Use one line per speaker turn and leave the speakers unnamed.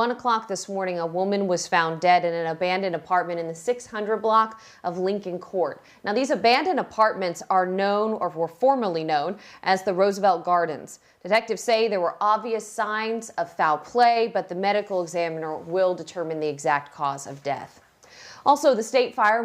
1 o'clock this morning, a woman was found dead in an abandoned apartment in the 600 block of Lincoln Court. Now, these abandoned apartments are known, or were formerly known, as the Roosevelt Gardens. Detectives say there were obvious signs of foul play, but the medical examiner will determine the exact cause of death. Also, the State Fire